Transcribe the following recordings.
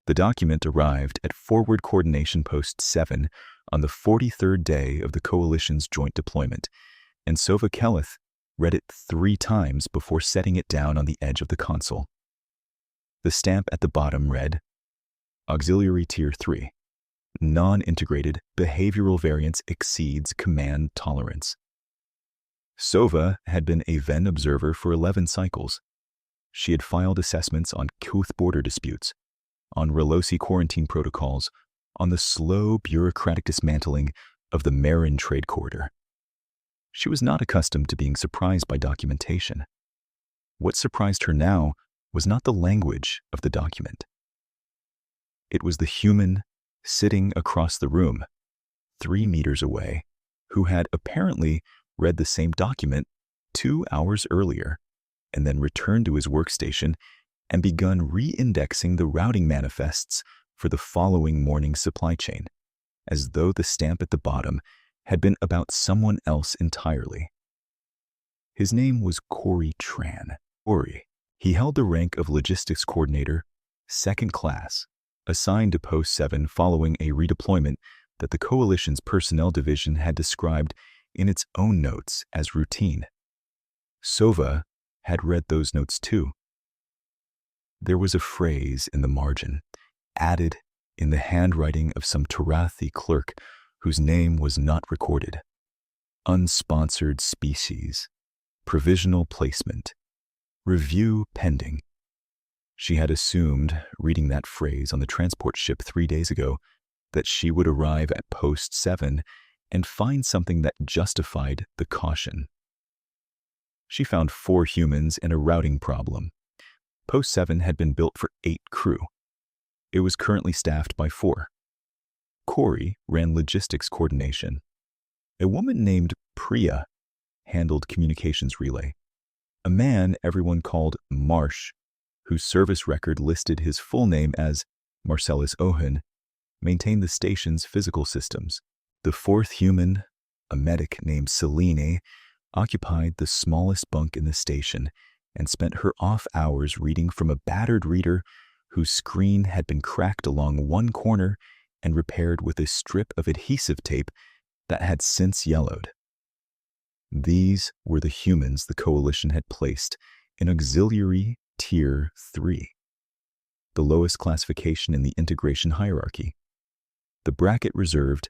The document arrived at Forward Coordination Post 7 on the 43rd day of the Coalition's joint deployment, and Sova Keleth read it 3 times before setting it down on the edge of the console. The stamp at the bottom read, Auxiliary Tier 3. Non-integrated behavioral variance exceeds command tolerance. Sova had been a Venn observer for 11 cycles. She had filed assessments on Kuth border disputes, on Relosi quarantine protocols, on the slow bureaucratic dismantling of the Marin trade corridor. She was not accustomed to being surprised by documentation. What surprised her now was not the language of the document. It was the human sitting across the room, 3 meters away, who had apparently read the same document 2 hours earlier, and then returned to his workstation and begun re-indexing the routing manifests for the following morning's supply chain, as though the stamp at the bottom had been about someone else entirely. His name was Corey Tran. Corey. He held the rank of Logistics Coordinator, 2nd class, assigned to Post 7 following a redeployment that the Coalition's Personnel Division had described in its own notes as routine. Sova had read those notes too. There was a phrase in the margin, added in the handwriting of some Tarathi clerk whose name was not recorded. Unsponsored species. Provisional placement. Review pending. She had assumed, reading that phrase on the transport ship 3 days ago, that she would arrive at Post 7 and find something that justified the caution. She found 4 humans and a routing problem. Post 7 had been built for 8 crew. It was currently staffed by 4. Corey ran logistics coordination. A woman named Priya handled communications relay. A man everyone called Marsh, whose service record listed his full name as Marcellus Owen, maintained the station's physical systems. The 4th human, a medic named Selene, occupied the smallest bunk in the station and spent her off hours reading from a battered reader whose screen had been cracked along one corner and repaired with a strip of adhesive tape that had since yellowed. These were the humans the Coalition had placed in Auxiliary Tier 3, the lowest classification in the integration hierarchy, the bracket reserved,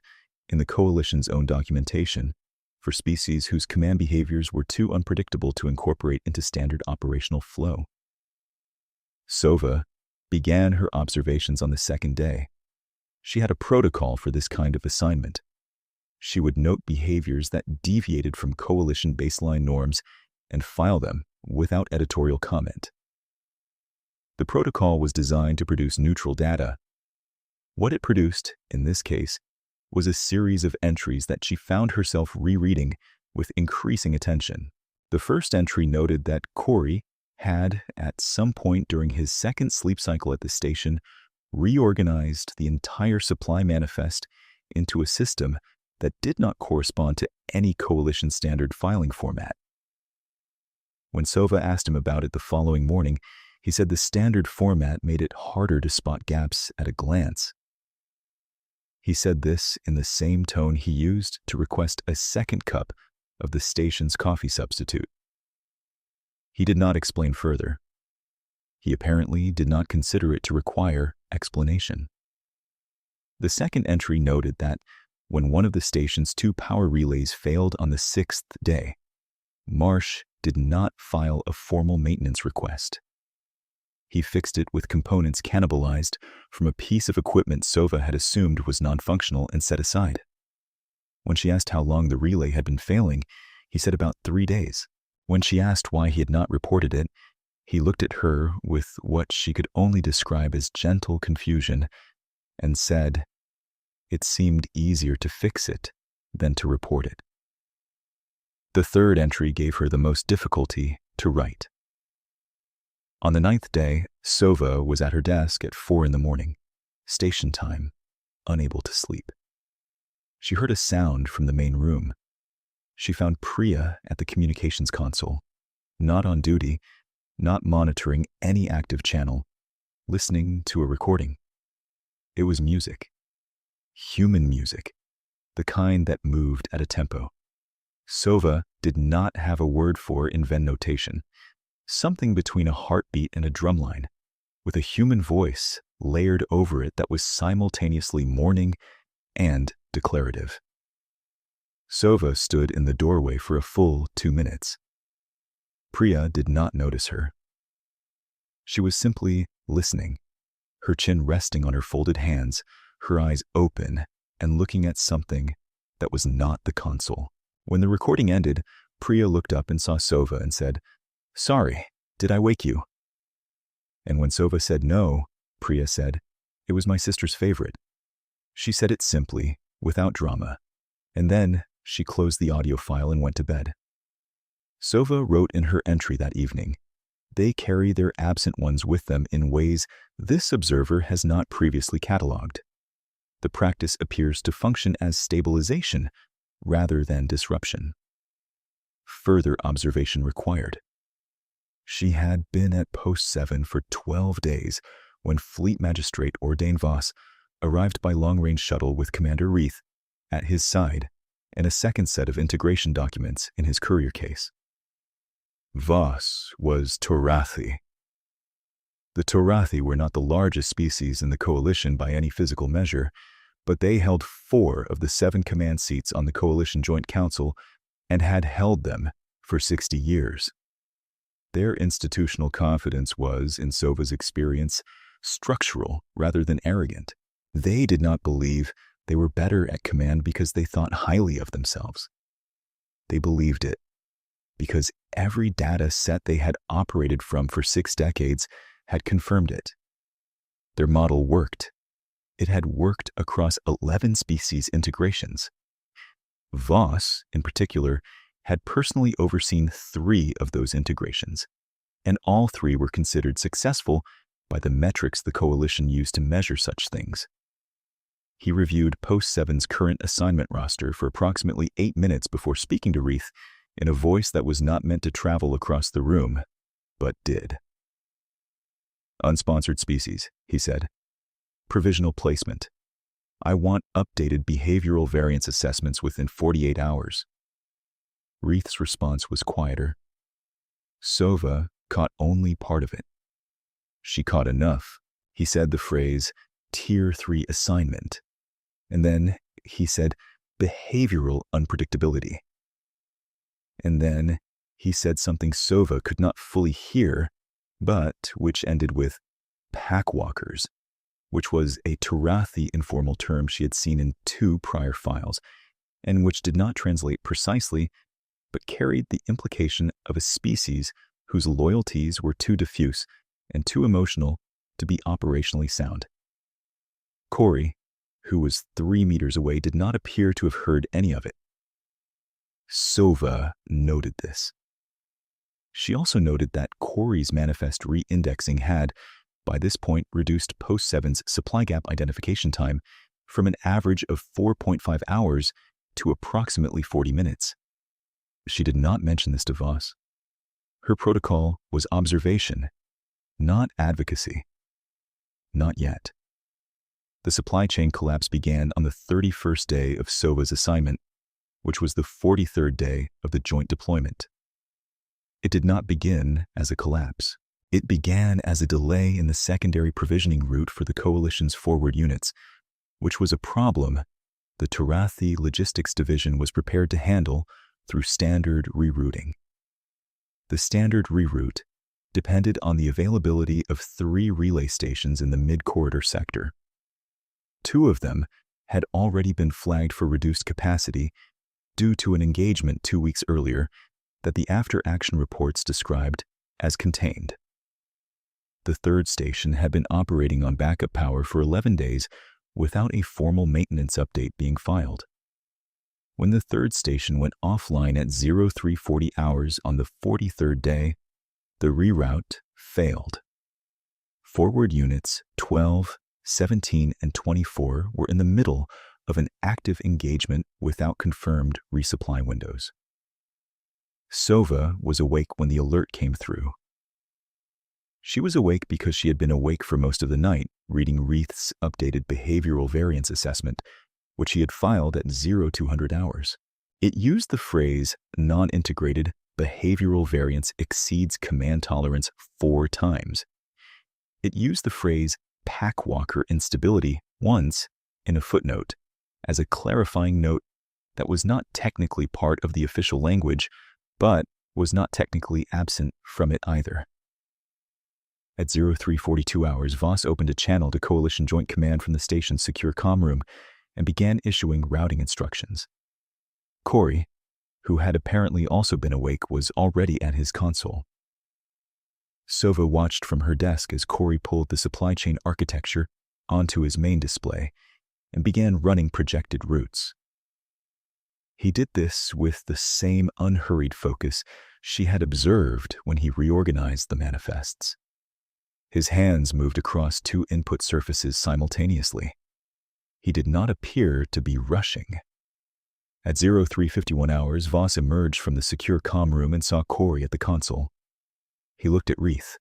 in the Coalition's own documentation, for species whose command behaviors were too unpredictable to incorporate into standard operational flow. Sova began her observations on the 2nd day. She had a protocol for this kind of assignment. She would note behaviors that deviated from Coalition baseline norms and file them without editorial comment. The protocol was designed to produce neutral data. What it produced, in this case, was a series of entries that she found herself rereading with increasing attention. The first entry noted that Corey had, at some point during his 2nd sleep cycle at the station, reorganized the entire supply manifest into a system that did not correspond to any Coalition standard filing format. When Sova asked him about it the following morning, he said the standard format made it harder to spot gaps at a glance. He said this in the same tone he used to request a 2nd cup of the station's coffee substitute. He did not explain further. He apparently did not consider it to require explanation. The 2nd entry noted that when one of the station's 2 power relays failed on the 6th day, Marsh did not file a formal maintenance request. He fixed it with components cannibalized from a piece of equipment Sova had assumed was non-functional and set aside. When she asked how long the relay had been failing, he said about 3 days. When she asked why he had not reported it, he looked at her with what she could only describe as gentle confusion and said, it seemed easier to fix it than to report it. The 3rd entry gave her the most difficulty to write. On the 9th day, Sova was at her desk at 4 in the morning, station time, unable to sleep. She heard a sound from the main room. She found Priya at the communications console, not on duty, not monitoring any active channel, listening to a recording. It was music. Human music. The kind that moved at a tempo. Sova did not have a word for in Venn notation. Something between a heartbeat and a drumline, with a human voice layered over it that was simultaneously mourning and declarative. Sova stood in the doorway for a full 2 minutes. Priya did not notice her. She was simply listening, her chin resting on her folded hands, her eyes open and looking at something that was not the console. When the recording ended, Priya looked up and saw Sova and said, "Sorry, did I wake you?" And when Sova said no, Priya said, "It was my sister's favorite." She said it simply, without drama, and then she closed the audio file and went to bed. Sova wrote in her entry that evening, "They carry their absent ones with them in ways this observer has not previously catalogued. The practice appears to function as stabilization rather than disruption. Further observation required." She had been at Post 7 for 12 days when Fleet Magistrate Ordain Voss arrived by long-range shuttle with Commander Reith at his side and a second set of integration documents in his courier case. Voss was Torathi. The Torathi were not the largest species in the coalition by any physical measure, but they held 4 of the 7 command seats on the Coalition Joint Council and had held them for 60 years. Their institutional confidence was, in Sova's experience, structural rather than arrogant. They did not believe they were better at command because they thought highly of themselves. They believed it because every data set they had operated from for 6 decades had confirmed it. Their model worked. It had worked across 11 species integrations. Voss, in particular, had personally overseen 3 of those integrations, and all 3 were considered successful by the metrics the coalition used to measure such things. He reviewed Post 7's current assignment roster for approximately 8 minutes before speaking to Reith in a voice that was not meant to travel across the room, but did. "Unsponsored species," he said. "Provisional placement. I want updated behavioral variance assessments within 48 hours. Reith's response was quieter. Sova caught only part of it. She caught enough. He said the phrase, Tier 3 assignment. And then he said, behavioral unpredictability. And then he said something Sova could not fully hear, but which ended with packwalkers, which was a Torathi informal term she had seen in 2 prior files, and which did not translate precisely, but carried the implication of a species whose loyalties were too diffuse and too emotional to be operationally sound. Corey, who was 3 meters away, did not appear to have heard any of it. Sova noted this. She also noted that Corey's manifest re-indexing had, by this point, reduced Post 7's supply gap identification time from an average of 4.5 hours to approximately 40 minutes. She did not mention this to Voss. Her protocol was observation, not advocacy. Not yet. The supply chain collapse began on the 31st day of Sova's assignment, which was the 43rd day of the joint deployment. It did not begin as a collapse. It began as a delay in the secondary provisioning route for the coalition's forward units, which was a problem the Torathi Logistics Division was prepared to handle through standard rerouting. The standard reroute depended on the availability of 3 relay stations in the mid-corridor sector. 2 of them had already been flagged for reduced capacity due to an engagement 2 weeks earlier that the after-action reports described as contained. The 3rd station had been operating on backup power for 11 days without a formal maintenance update being filed. When the 3rd station went offline at 0340 hours on the 43rd day, the reroute failed. Forward units 12, 17, and 24 were in the middle of an active engagement without confirmed resupply windows. Sova was awake when the alert came through. She was awake because she had been awake for most of the night, reading Reith's updated behavioral variance assessment, which he had filed at 0200 hours. It used the phrase non-integrated behavioral variance exceeds command tolerance 4 times. It used the phrase Packwalker instability once in a footnote as a clarifying note that was not technically part of the official language, but was not technically absent from it either. At 0342 hours, Voss opened a channel to Coalition Joint Command from the station's secure comm room and began issuing routing instructions. Corey, who had apparently also been awake, was already at his console. Sova watched from her desk as Corey pulled the supply chain architecture onto his main display and began running projected routes. He did this with the same unhurried focus she had observed when he reorganized the manifests. His hands moved across 2 input surfaces simultaneously. He did not appear to be rushing. At 0351 hours, Voss emerged from the secure comm room and saw Corey at the console. He looked at Reith.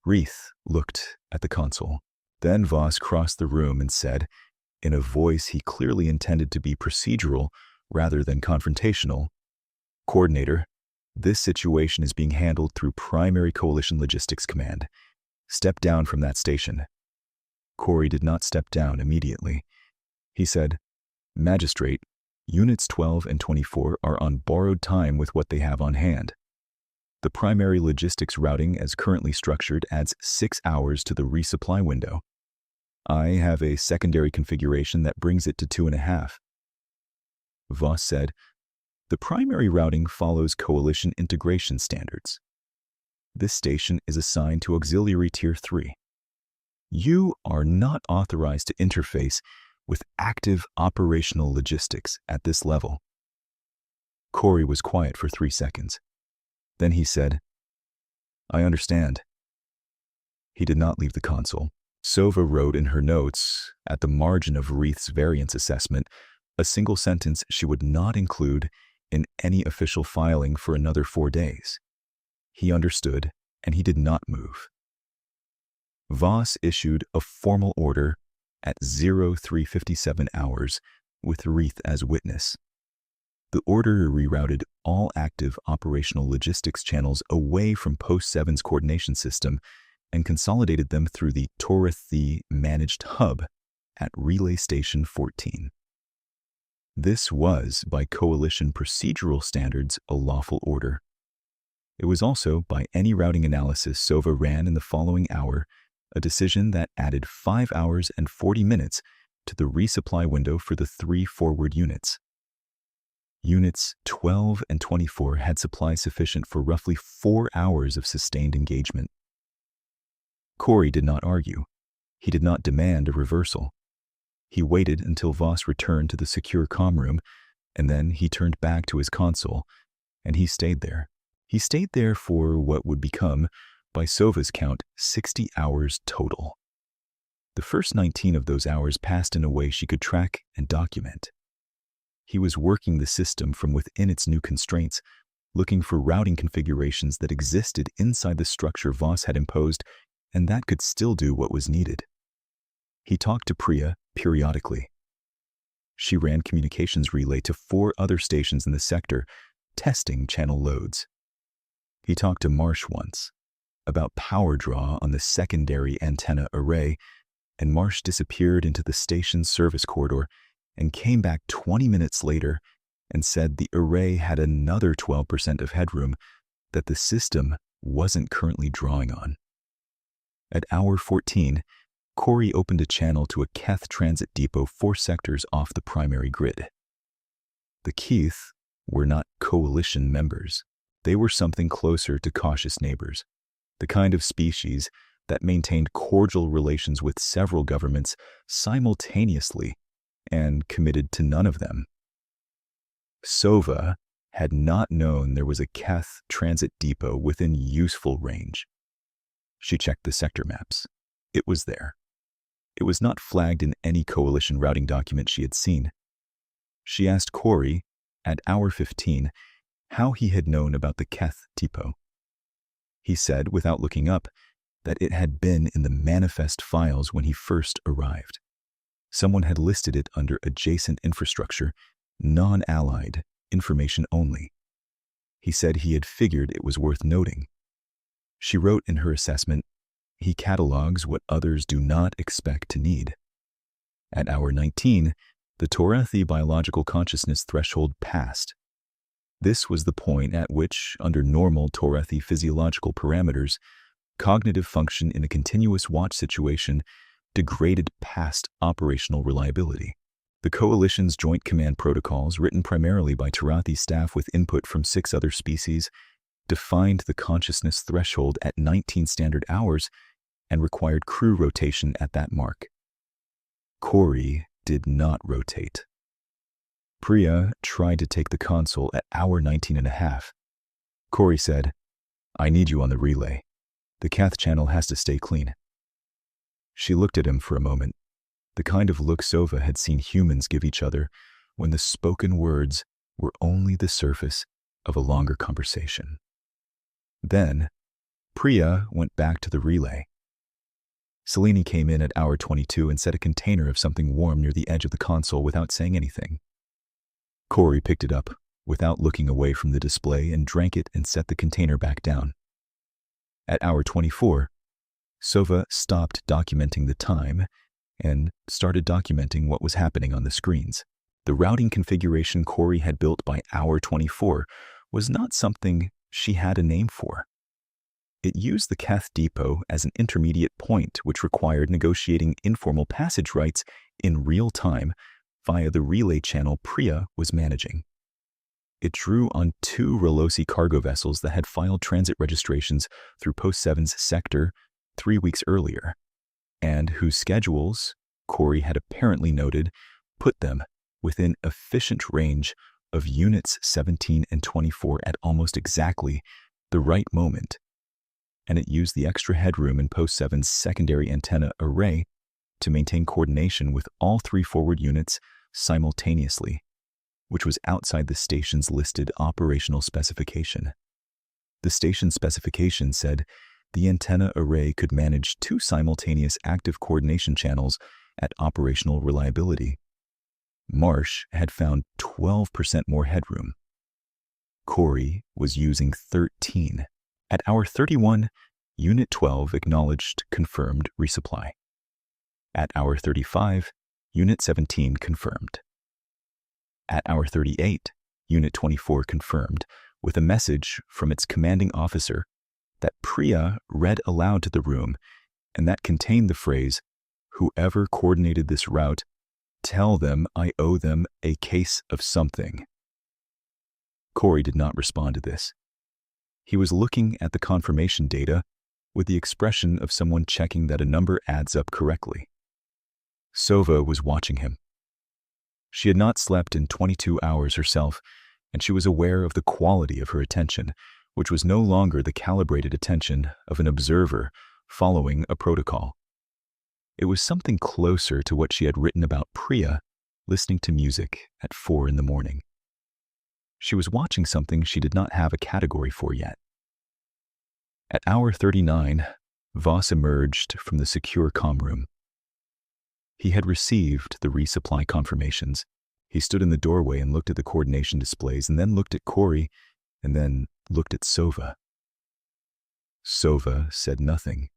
Reith looked at the console. Then Voss crossed the room and said, in a voice he clearly intended to be procedural rather than confrontational, "Coordinator, this situation is being handled through Primary Coalition Logistics Command. Step down from that station." Corey did not step down immediately. He said, "Magistrate, Units 12 and 24 are on borrowed time with what they have on hand. The primary logistics routing as currently structured adds 6 hours to the resupply window. I have a secondary configuration that brings it to 2.5. Voss said, "The primary routing follows Coalition integration standards. This station is assigned to Auxiliary Tier 3. You are not authorized to interface with active operational logistics at this level." Corey was quiet for 3 seconds. Then he said, "I understand." He did not leave the console. Sova wrote in her notes, at the margin of Reith's variance assessment, a single sentence she would not include in any official filing for another 4 days. He understood, and he did not move. Voss issued a formal order at 0357 hours with Reith as witness. The order rerouted all active operational logistics channels away from Post 7's coordination system and consolidated them through the Torathi managed hub at Relay Station 14. This was, by Coalition procedural standards, a lawful order. It was also, by any routing analysis Sova ran in the following hour, a decision that added 5 hours and 40 minutes to the resupply window for the 3 forward units. Units 12 and 24 had supply sufficient for roughly 4 hours of sustained engagement. Corey did not argue. He did not demand a reversal. He waited until Voss returned to the secure comm room, and then he turned back to his console, and he stayed there. He stayed there for what would become, by Sova's count, 60 hours total. The first 19 of those hours passed in a way she could track and document. He was working the system from within its new constraints, looking for routing configurations that existed inside the structure Voss had imposed and that could still do what was needed. He talked to Priya periodically. She ran communications relay to 4 other stations in the sector, testing channel loads. He talked to Marsh once about power draw on the secondary antenna array, and Marsh disappeared into the station's service corridor and came back 20 minutes later and said the array had another 12% of headroom that the system wasn't currently drawing on. At hour 14, Corey opened a channel to a Keth transit depot 4 sectors off the primary grid. The Keith were not coalition members. They were something closer to cautious neighbors, the kind of species that maintained cordial relations with several governments simultaneously and committed to none of them. Sova had not known there was a Keth transit depot within useful range. She checked the sector maps. It was there. It was not flagged in any coalition routing document she had seen. She asked Corey, at hour 15, how he had known about the Keth depot. He said, without looking up, that it had been in the manifest files when he first arrived. Someone had listed it under adjacent infrastructure, non-allied, information only. He said he had figured it was worth noting. She wrote in her assessment, "He catalogs what others do not expect to need." At hour 19, the Torathi biological consciousness threshold passed. This was the point at which, under normal Torathi physiological parameters, cognitive function in a continuous watch situation degraded past operational reliability. The Coalition's Joint Command protocols, written primarily by Torathi staff with input from 6 other species, defined the consciousness threshold at 19 standard hours and required crew rotation at that mark. Corey did not rotate. Priya tried to take the console at hour 19 and a half. Corey said, "I need you on the relay. The cath channel has to stay clean." She looked at him for a moment, the kind of look Sova had seen humans give each other when the spoken words were only the surface of a longer conversation. Then, Priya went back to the relay. Selene came in at hour 22 and set a container of something warm near the edge of the console without saying anything. Corey picked it up without looking away from the display and drank it and set the container back down. At hour 24, Sova stopped documenting the time and started documenting what was happening on the screens. The routing configuration Corey had built by hour 24 was not something she had a name for. It used the Cath Depot as an intermediate point which required negotiating informal passage rights in real time via the relay channel Priya was managing. It drew on 2 Relosi cargo vessels that had filed transit registrations through Post 7's sector 3 weeks earlier, and whose schedules, Corey had apparently noted, put them within efficient range of Units 17 and 24 at almost exactly the right moment, and it used the extra headroom in Post 7's secondary antenna array to maintain coordination with all 3 forward units simultaneously, which was outside the station's listed operational specification. The station specification said the antenna array could manage 2 simultaneous active coordination channels at operational reliability. Marsh had found 12% more headroom. Corey was using 13. At hour 31, Unit 12 acknowledged confirmed resupply. At hour 35, Unit 17 confirmed. At hour 38, Unit 24 confirmed, with a message from its commanding officer that Priya read aloud to the room, and that contained the phrase, "Whoever coordinated this route, tell them I owe them a case of something." Corey did not respond to this. He was looking at the confirmation data with the expression of someone checking that a number adds up correctly. Sova was watching him. She had not slept in 22 hours herself, and she was aware of the quality of her attention, which was no longer the calibrated attention of an observer following a protocol. It was something closer to what she had written about Priya listening to music at 4 in the morning. She was watching something she did not have a category for yet. At hour 39, Voss emerged from the secure comm room. He had received the resupply confirmations. He stood in the doorway and looked at the coordination displays, and then looked at Corey, and then looked at Sova. Sova said nothing.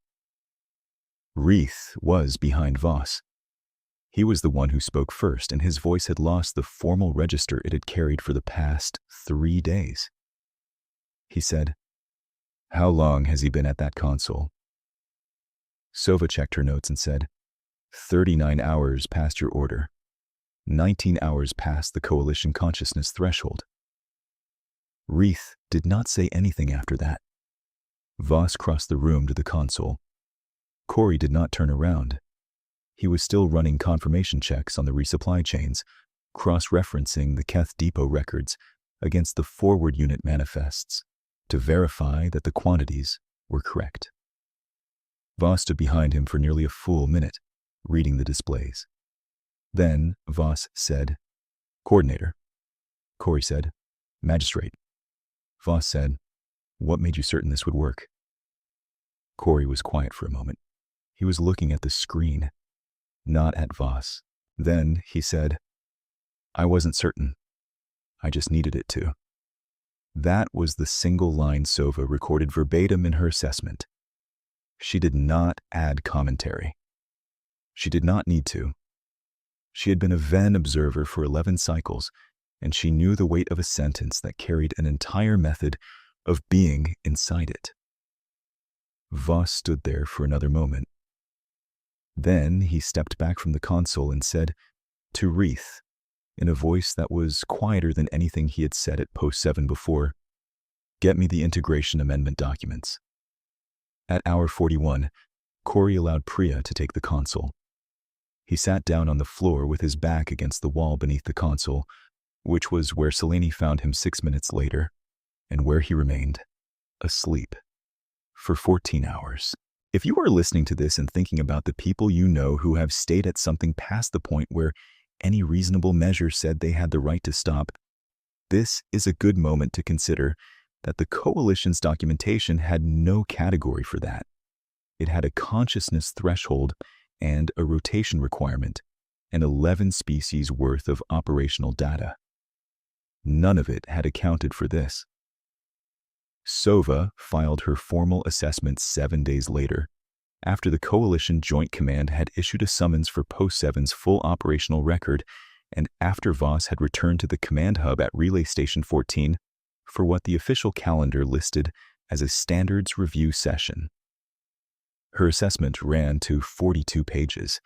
Reith was behind Voss. He was the one who spoke first, and his voice had lost the formal register it had carried for the past 3 days. He said, "How long has he been at that console?" Sova checked her notes and said, 39 hours past your order. 19 hours past the Coalition consciousness threshold." Reith did not say anything after that. Voss crossed the room to the console. Corey did not turn around. He was still running confirmation checks on the resupply chains, cross-referencing the Cath Depot records against the forward unit manifests to verify that the quantities were correct. Voss stood behind him for nearly a full minute, reading the displays. Then Voss said, "Coordinator." Corey said, "Magistrate." Voss said, "What made you certain this would work?" Corey was quiet for a moment. He was looking at the screen, not at Voss. Then he said, "I wasn't certain. I just needed it to." That was the single line Sova recorded verbatim in her assessment. She did not add commentary. She did not need to. She had been a Venn observer for 11 cycles, and she knew the weight of a sentence that carried an entire method of being inside it. Voss stood there for another moment. Then he stepped back from the console and said to Reith, in a voice that was quieter than anything he had said at Post 7 before, "Get me the integration amendment documents." At hour 41, Corey allowed Priya to take the console. He sat down on the floor with his back against the wall beneath the console, which was where Selene found him 6 minutes later, and where he remained, asleep, for 14 hours. If you are listening to this and thinking about the people you know who have stayed at something past the point where any reasonable measure said they had the right to stop, this is a good moment to consider that the Coalition's documentation had no category for that. It had a consciousness threshold and a rotation requirement, and 11 species worth of operational data. None of it had accounted for this. Sova filed her formal assessment 7 days later, after the Coalition Joint Command had issued a summons for Post 7's full operational record, and after Voss had returned to the command hub at Relay Station 14 for what the official calendar listed as a standards review session. Her assessment ran to 42 pages.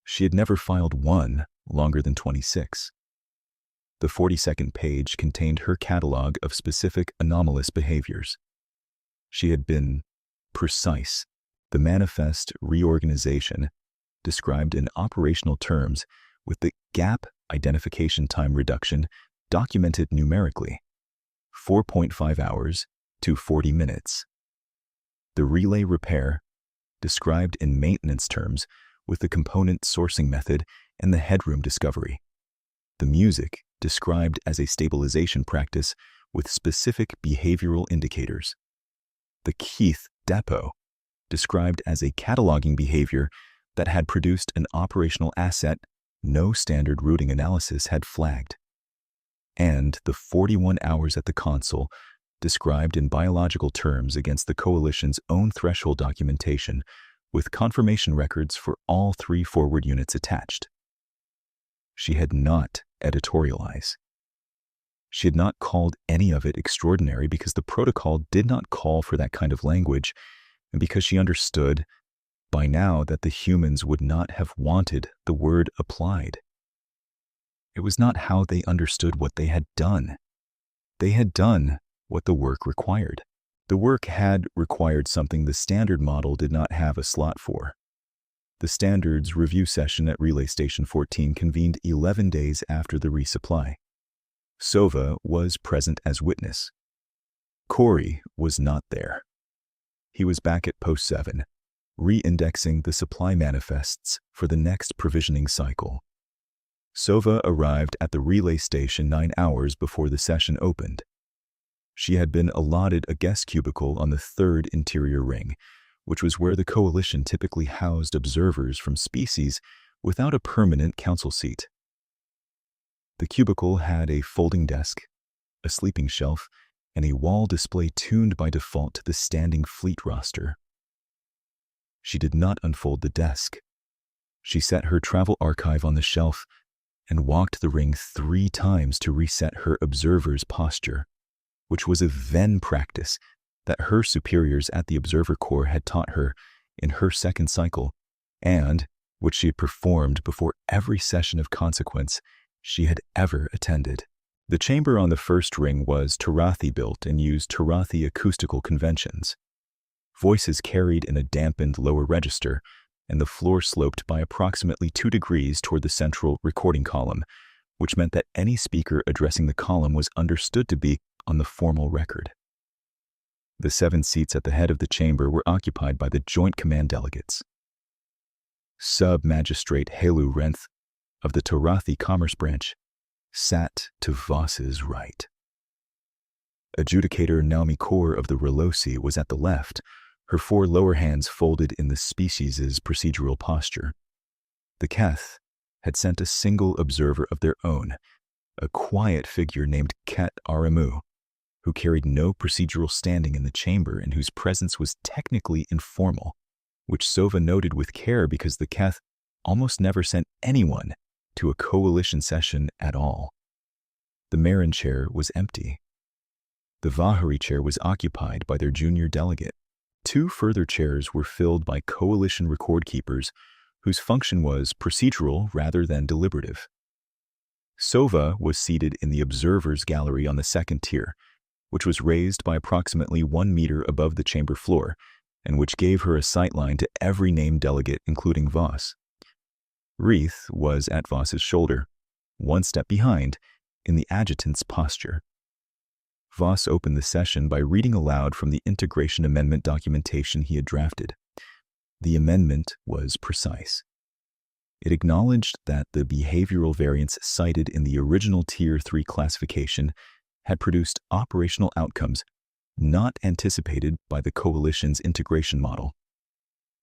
She had never filed one longer than 26. The 42nd page contained her catalog of specific anomalous behaviors. She had been precise. The manifest reorganization, described in operational terms with the gap identification time reduction documented numerically, 4.5 hours to 40 minutes. The relay repair, described in maintenance terms with the component sourcing method and the headroom discovery. The music, described as a stabilization practice with specific behavioral indicators. The Keith depot, described as a cataloging behavior that had produced an operational asset no standard routing analysis had flagged. And the 41 hours at the console, described in biological terms against the Coalition's own threshold documentation, with confirmation records for all 3 forward units attached. She had not editorialized. She had not called any of it extraordinary because the protocol did not call for that kind of language, and because she understood by now that the humans would not have wanted the word applied. It was not how they understood what they had done. They had done what the work required. The work had required something the standard model did not have a slot for. The standards review session at Relay Station 14 convened 11 days after the resupply. Sova was present as witness. Corey was not there. He was back at Post 7, re-indexing the supply manifests for the next provisioning cycle. Sova arrived at the relay station 9 hours before the session opened. She had been allotted a guest cubicle on the 3rd interior ring, which was where the Coalition typically housed observers from species without a permanent council seat. The cubicle had a folding desk, a sleeping shelf, and a wall display tuned by default to the standing fleet roster. She did not unfold the desk. She set her travel archive on the shelf and walked the ring 3 times to reset her observer's posture, which was a Venn practice that her superiors at the Observer Corps had taught her in her 2nd cycle, and which she had performed before every session of consequence she had ever attended. The chamber on the 1st ring was Tarathi built and used Tarathi acoustical conventions. Voices carried in a dampened lower register, and the floor sloped by approximately 2 degrees toward the central recording column, which meant that any speaker addressing the column was understood to be on the formal record. The 7 seats at the head of the chamber were occupied by the Joint Command delegates. Sub-Magistrate Helu Renth of the Tarathi Commerce Branch sat to Voss's right. Adjudicator Naomi Kaur of the Relosi was at the left, her 4 lower hands folded in the species' procedural posture. The Keth had sent a single observer of their own, a quiet figure named Ket Aramu, who carried no procedural standing in the chamber and whose presence was technically informal, which Sova noted with care because the Keth almost never sent anyone to a coalition session at all. The Marin chair was empty. The Vahari chair was occupied by their junior delegate. 2 further chairs were filled by coalition record keepers whose function was procedural rather than deliberative. Sova was seated in the observers' gallery on the 2nd tier, which was raised by approximately 1 meter above the chamber floor, and which gave her a sightline to every named delegate, including Voss. Reith was at Voss's shoulder, 1 step behind, in the adjutant's posture. Voss opened the session by reading aloud from the integration amendment documentation he had drafted. The amendment was precise. It acknowledged that the behavioral variants cited in the original Tier 3 classification had produced operational outcomes not anticipated by the coalition's integration model.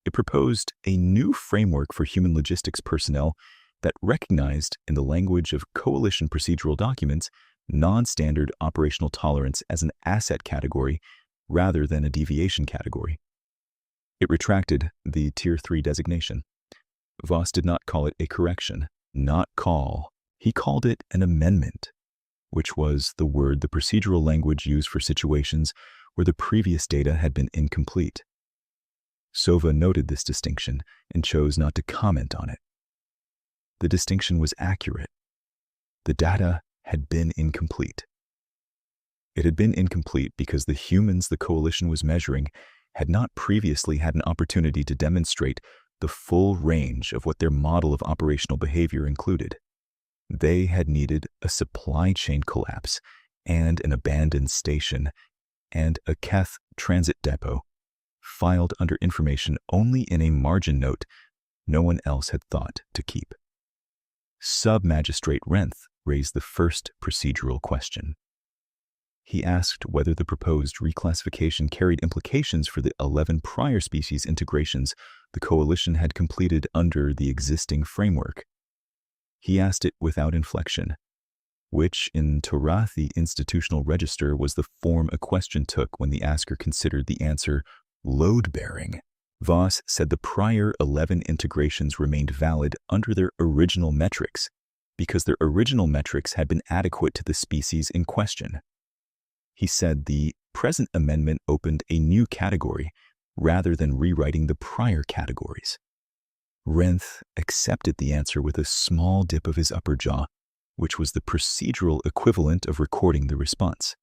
It proposed a new framework for human logistics personnel that recognized, in the language of coalition procedural documents, non-standard operational tolerance as an asset category rather than a deviation category. It retracted the Tier 3 designation. Voss did not call it a correction, not call. He called it an amendment, which was the word the procedural language used for situations where the previous data had been incomplete. Sova noted this distinction and chose not to comment on it. The distinction was accurate. The data had been incomplete. It had been incomplete because the humans the coalition was measuring had not previously had an opportunity to demonstrate the full range of what their model of operational behavior included. They had needed a supply chain collapse and an abandoned station and a Keth transit depot filed under information only in a margin note no one else had thought to keep. Sub-Magistrate Renth raised the first procedural question. He asked whether the proposed reclassification carried implications for the 11 prior species integrations the coalition had completed under the existing framework. He asked it without inflection, which in Torathi institutional register was the form a question took when the asker considered the answer load-bearing. Voss said the prior 11 integrations remained valid under their original metrics because their original metrics had been adequate to the species in question. He said the present amendment opened a new category rather than rewriting the prior categories. Renth accepted the answer with a small dip of his upper jaw, which was the procedural equivalent of recording the response.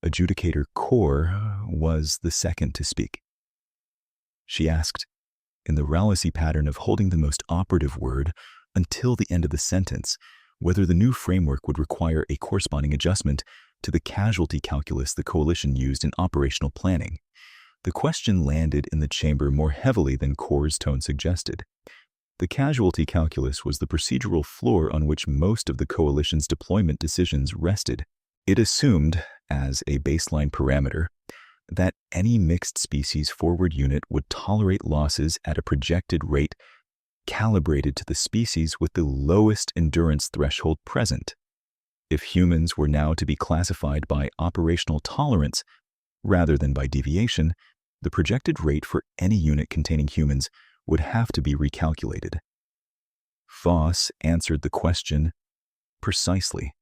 Adjudicator Kaur was the second to speak. She asked, in the Rallisy pattern of holding the most operative word until the end of the sentence, whether the new framework would require a corresponding adjustment to the casualty calculus the coalition used in operational planning. The question landed in the chamber more heavily than Kaur's tone suggested. The casualty calculus was the procedural floor on which most of the coalition's deployment decisions rested. It assumed, as a baseline parameter, that any mixed species forward unit would tolerate losses at a projected rate calibrated to the species with the lowest endurance threshold present. If humans were now to be classified by operational tolerance rather than by deviation, the projected rate for any unit containing humans would have to be recalculated. Voss answered the question precisely.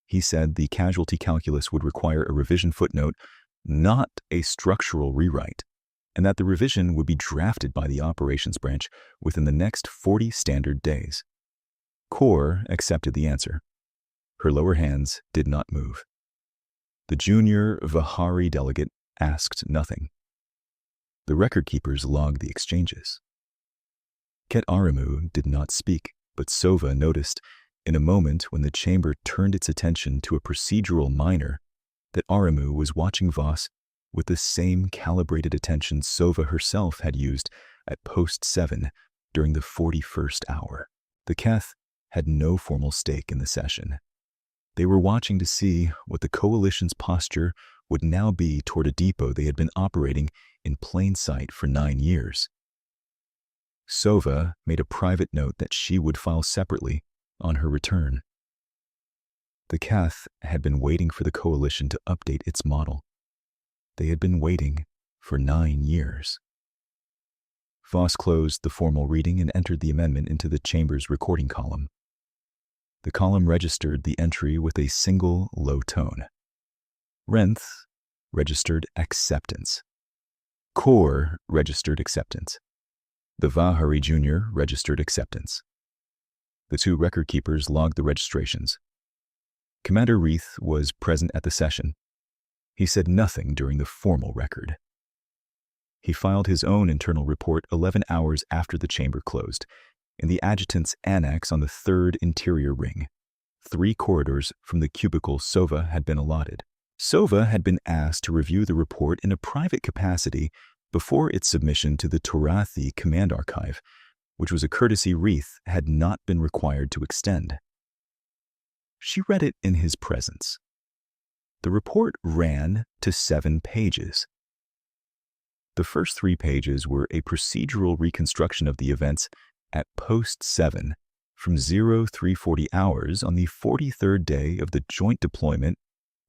He said the casualty calculus would require a revision footnote, not a structural rewrite, and that the revision would be drafted by the operations branch within the next 40 standard days. Kaur accepted the answer. Her lower hands did not move. The junior Vahari delegate asked nothing. The record keepers logged the exchanges. Ket Aramu did not speak, but Sova noticed, in a moment when the chamber turned its attention to a procedural minor, that Aramu was watching Voss with the same calibrated attention Sova herself had used at post 7 during the 41st hour. The Keth had no formal stake in the session. They were watching to see what the coalition's posture would now be toward a depot they had been operating in plain sight for 9 years. Sova made a private note that she would file separately on her return. The Keth had been waiting for the coalition to update its model. They had been waiting for 9 years. Voss closed the formal reading and entered the amendment into the chamber's recording column. The column registered the entry with a single low tone. Renth registered acceptance. Kaur registered acceptance. The Vahari Jr. registered acceptance. The 2 record keepers logged the registrations. Commander Reith was present at the session. He said nothing during the formal record. He filed his own internal report 11 hours after the chamber closed, in the adjutant's annex on the 3rd interior ring. 3 corridors from the cubicle Sova had been allotted. Sova had been asked to review the report in a private capacity before its submission to the Torathi Command Archive, which was a courtesy Reith had not been required to extend. She read it in his presence. The report ran to 7 pages. The first 3 pages were a procedural reconstruction of the events at Post 7 from 0340 hours on the 43rd day of the joint deployment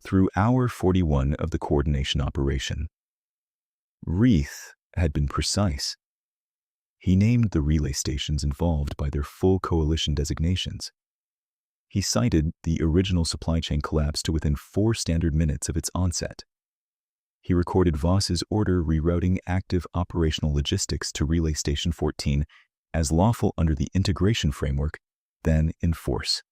through hour 41 of the coordination operation. Reith had been precise. He named the relay stations involved by their full coalition designations. He cited the original supply chain collapse to within 4 standard minutes of its onset. He recorded Voss's order rerouting active operational logistics to Relay Station 14 as lawful under the integration framework then in force.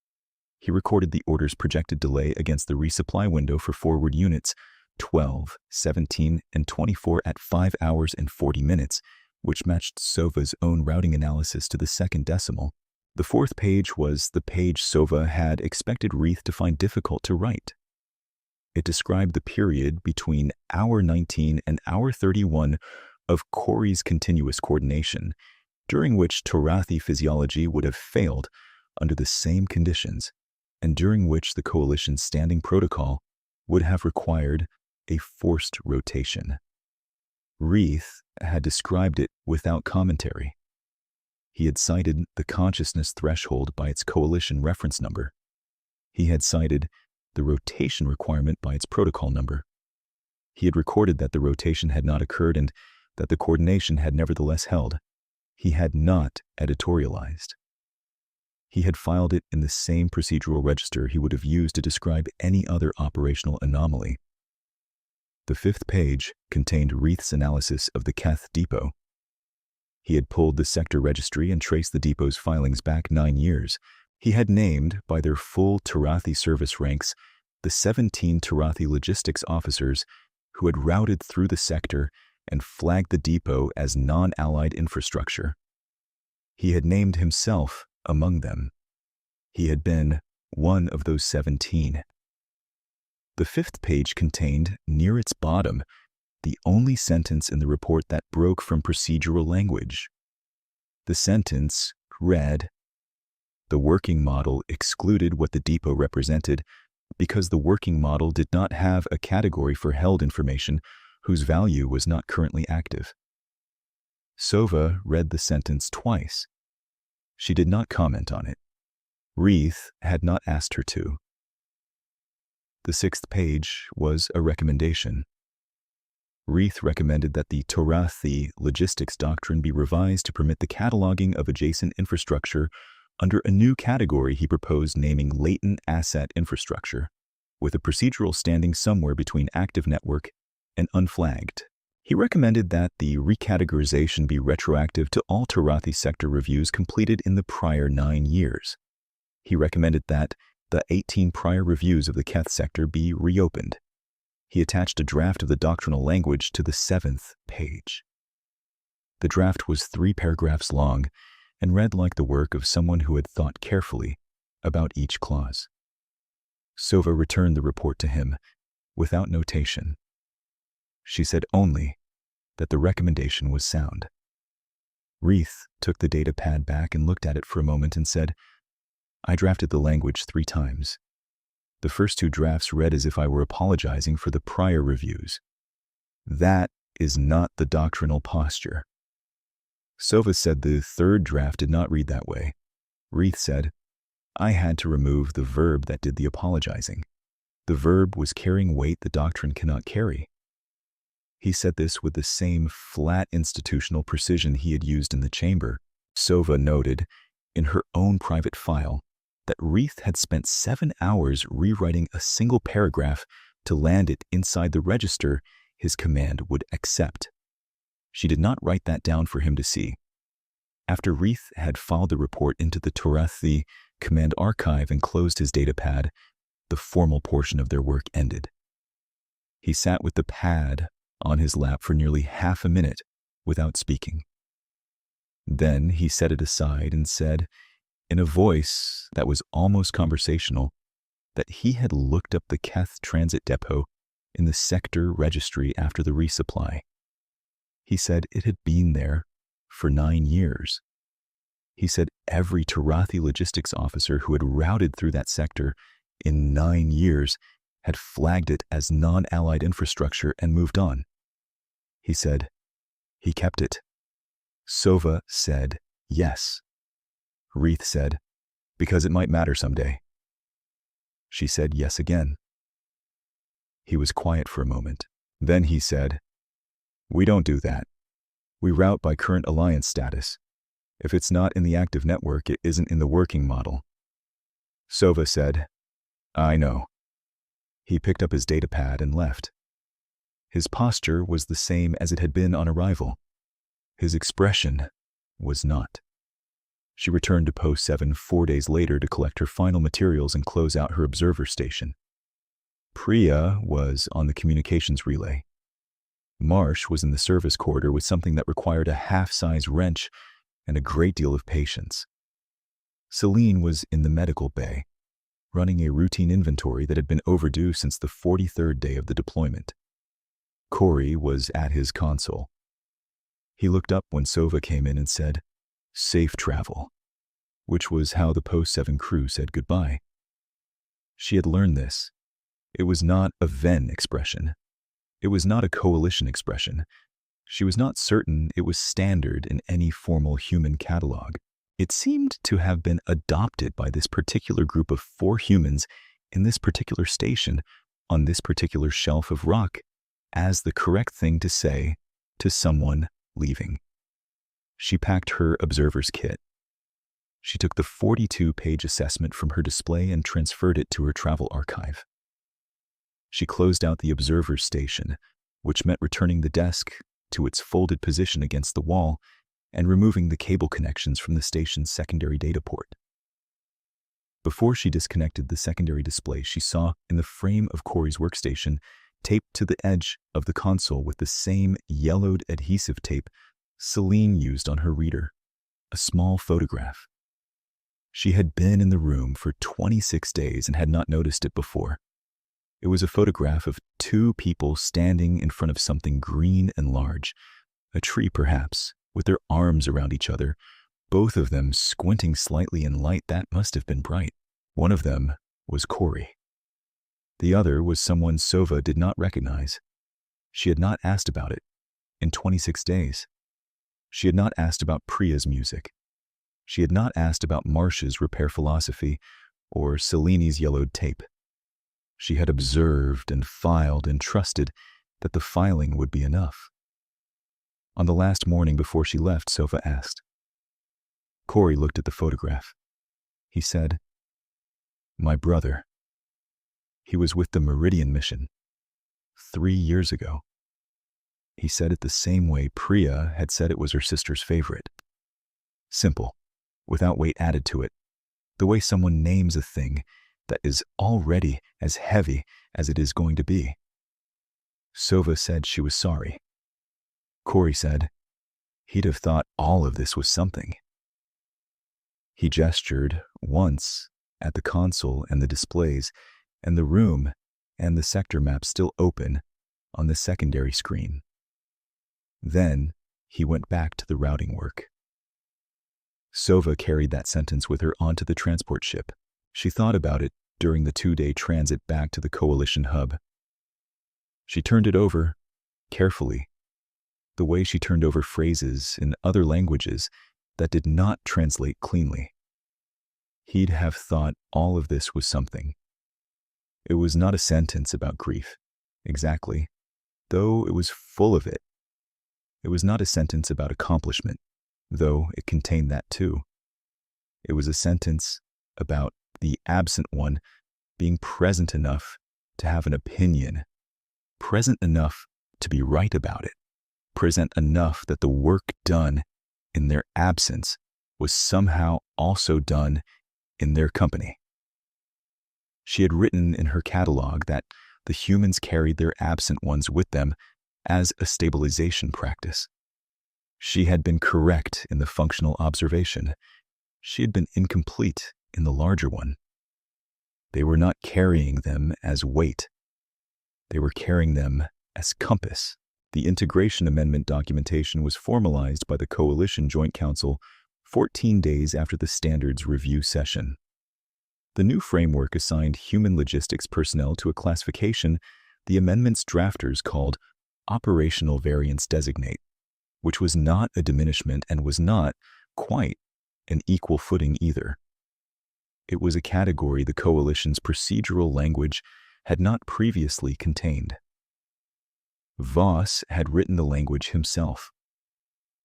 He recorded the order's projected delay against the resupply window for forward units 12, 17, and 24 at 5 hours and 40 minutes, which matched Sova's own routing analysis to the second decimal. The 4th page was the page Sova had expected Reith to find difficult to write. It described the period between hour 19 and hour 31 of Corey's continuous coordination, during which Torathi physiology would have failed under the same conditions, and during which the coalition's standing protocol would have required a forced rotation. Reith had described it without commentary. He had cited the consciousness threshold by its coalition reference number. He had cited the rotation requirement by its protocol number. He had recorded that the rotation had not occurred and that the coordination had nevertheless held. He had not editorialized. He had filed it in the same procedural register he would have used to describe any other operational anomaly. The 5th page contained Reith's analysis of the Keth depot. He had pulled the sector registry and traced the depot's filings back 9 years. He had named, by their full Torathi service ranks, the 17 Torathi logistics officers who had routed through the sector and flagged the depot as non-allied infrastructure. He had named himself among them. He had been one of those 17. The 5th page contained, near its bottom, the only sentence in the report that broke from procedural language. The sentence read, "The working model excluded what the depot represented because the working model did not have a category for held information whose value was not currently active." Sova read the sentence twice. She did not comment on it. Reith had not asked her to. The 6th page was a recommendation. Reith recommended that the Torathi logistics doctrine be revised to permit the cataloging of adjacent infrastructure under a new category he proposed naming latent asset infrastructure, with a procedural standing somewhere between active network and unflagged. He recommended that the recategorization be retroactive to all Torathi sector reviews completed in the prior 9 years. He recommended that the 18 prior reviews of the Keth sector be reopened. He attached a draft of the doctrinal language to the 7th page. The draft was 3 paragraphs long and read like the work of someone who had thought carefully about each clause. Sova returned the report to him without notation. She said only that the recommendation was sound. Reith took the data pad back and looked at it for a moment and said, "I drafted the language 3 times. The first two drafts read as if I were apologizing for the prior reviews. That is not the doctrinal posture. Sova said the third draft did not read that way. Reith said, I had to remove the verb that did the apologizing. The verb was carrying weight the doctrine cannot carry. He said this with the same flat institutional precision he had used in the chamber. Sova noted, in her own private file, that Reith had spent 7 hours rewriting a single paragraph to land it inside the register his command would accept. She did not write that down for him to see. After Reith had filed the report into the Torath, the command archive, and closed his datapad, the formal portion of their work ended. He sat with the pad on his lap for nearly half a minute without speaking. Then he set it aside and said, in a voice that was almost conversational, that he had looked up the Keth transit depot in the sector registry after the resupply. He said it had been there for 9 years. He said every Torathi logistics officer who had routed through that sector in 9 years had flagged it as non-allied infrastructure and moved on. He said he kept it. Sova said yes. Reith said, because it might matter someday. She said yes again. He was quiet for a moment. Then he said, we don't do that. We route by current alliance status. If it's not in the active network, it isn't in the working model. Sova said, I know. He picked up his datapad and left. His posture was the same as it had been on arrival. His expression was not. She returned to Post 7 4 days later to collect her final materials and close out her observer station. Priya was on the communications relay. Marsh was in the service corridor with something that required a half-size wrench and a great deal of patience. Celine was in the medical bay, running a routine inventory that had been overdue since the 43rd day of the deployment. Corey was at his console. He looked up when Sova came in and said, safe travel, which was how the Post 7 crew said goodbye. She had learned this. It was not a Venn expression. It was not a coalition expression. She was not certain it was standard in any formal human catalog. It seemed to have been adopted by this particular group of 4 humans in this particular station on this particular shelf of rock as the correct thing to say to someone leaving. She packed her observer's kit. She took the 42-page assessment from her display and transferred it to her travel archive. She closed out the observer's station, which meant returning the desk to its folded position against the wall and removing the cable connections from the station's secondary data port. Before she disconnected the secondary display, she saw in the frame of Corey's workstation, taped to the edge of the console with the same yellowed adhesive tape Celine used on her reader, a small photograph. She had been in the room for 26 days and had not noticed it before. It was a photograph of 2 people standing in front of something green and large, a tree perhaps, with their arms around each other, both of them squinting slightly in light that must have been bright. One of them was Corey. The other was someone Sova did not recognize. She had not asked about it in 26 days. She had not asked about Priya's music. She had not asked about Marsh's repair philosophy or Celine's yellowed tape. She had observed and filed and trusted that the filing would be enough. On the last morning before she left, Sova asked. Corey looked at the photograph. He said, my brother. He was with the Meridian mission 3 years ago. He said it the same way Priya had said it was her sister's favorite. Simple, without weight added to it, the way someone names a thing that is already as heavy as it is going to be. Sova said she was sorry. Corey said he'd have thought all of this was something. He gestured once at the console and the displays, and the room and the sector map still open on the secondary screen. Then he went back to the routing work. Sova carried that sentence with her onto the transport ship. She thought about it during the 2-day transit back to the Coalition hub. She turned it over, carefully, the way she turned over phrases in other languages that did not translate cleanly. He'd have thought all of this was something. It was not a sentence about grief, exactly, though it was full of it. It was not a sentence about accomplishment, though it contained that too. It was a sentence about the absent one being present enough to have an opinion, present enough to be right about it, present enough that the work done in their absence was somehow also done in their company. She had written in her catalog that the humans carried their absent ones with them as a stabilization practice. She had been correct in the functional observation. She had been incomplete in the larger one. They were not carrying them as weight. They were carrying them as compass. The Integration Amendment documentation was formalized by the Coalition Joint Council 14 days after the standards review session. The new framework assigned human logistics personnel to a classification the amendment's drafters called Operational Variance Designate, which was not a diminishment and was not quite an equal footing either. It was a category the Coalition's procedural language had not previously contained. Voss had written the language himself.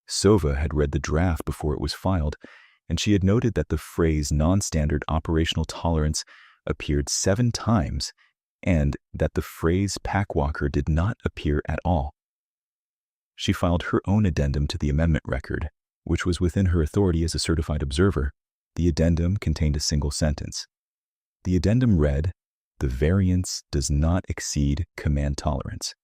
Sova had read the draft before it was filed, and she had noted that the phrase non-standard operational tolerance appeared 7 times and that the phrase packwalker did not appear at all. She filed her own addendum to the amendment record, which was within her authority as a certified observer. The addendum contained a single sentence. The addendum read, "The variance does not exceed command tolerance."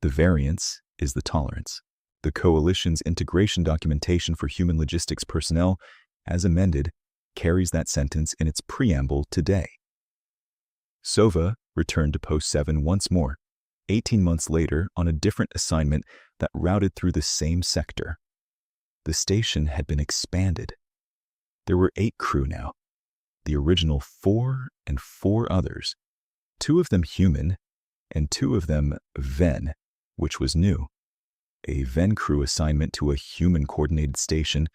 The variance is the tolerance. The Coalition's integration documentation for human logistics personnel, as amended, carries that sentence in its preamble today. Sova returned to Post 7 once more, 18 months later on a different assignment that routed through the same sector. The station had been expanded. There were 8 crew now, the original 4 and 4 others, 2 of them human and 2 of them Ven, which was new. A Ven crew assignment to a human-coordinated station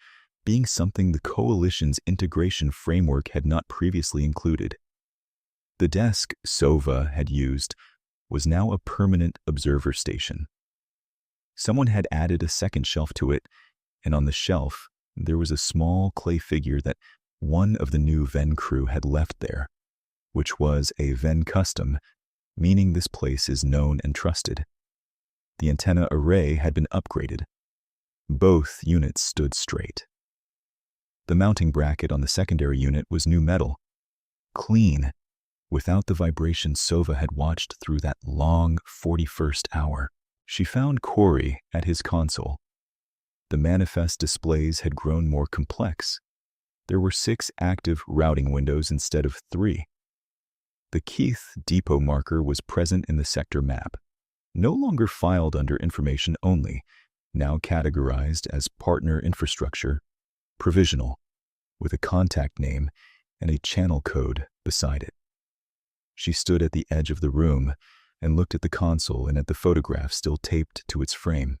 being something the Coalition's integration framework had not previously included. The desk Sova had used was now a permanent observer station. Someone had added a second shelf to it, and on the shelf there was a small clay figure that one of the new Ven crew had left there, which was a Ven custom, meaning this place is known and trusted. The antenna array had been upgraded. Both units stood straight. The mounting bracket on the secondary unit was new metal, clean, without the vibration Sova had watched through that long 41st hour. She found Corey at his console. The manifest displays had grown more complex. There were 6 active routing windows instead of 3. The Keith depot marker was present in the sector map, no longer filed under information only, now categorized as partner infrastructure, provisional, with a contact name and a channel code beside it. She stood at the edge of the room and looked at the console and at the photograph still taped to its frame.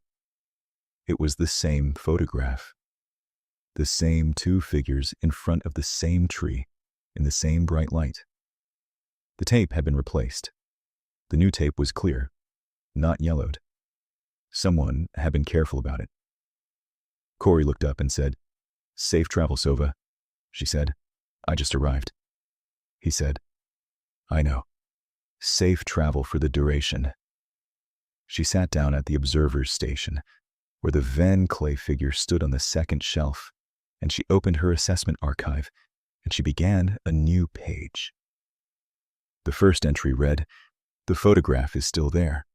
It was the same photograph. The same 2 figures in front of the same tree, in the same bright light. The tape had been replaced. The new tape was clear, not yellowed. Someone had been careful about it. Corey looked up and said, "Safe travel, Sova," she said. "I just arrived." He said, "I know. Safe travel for the duration." She sat down at the observer's station, where the Ven clay figure stood on the second shelf, and she opened her assessment archive, and she began a new page. The first entry read, "The photograph is still there.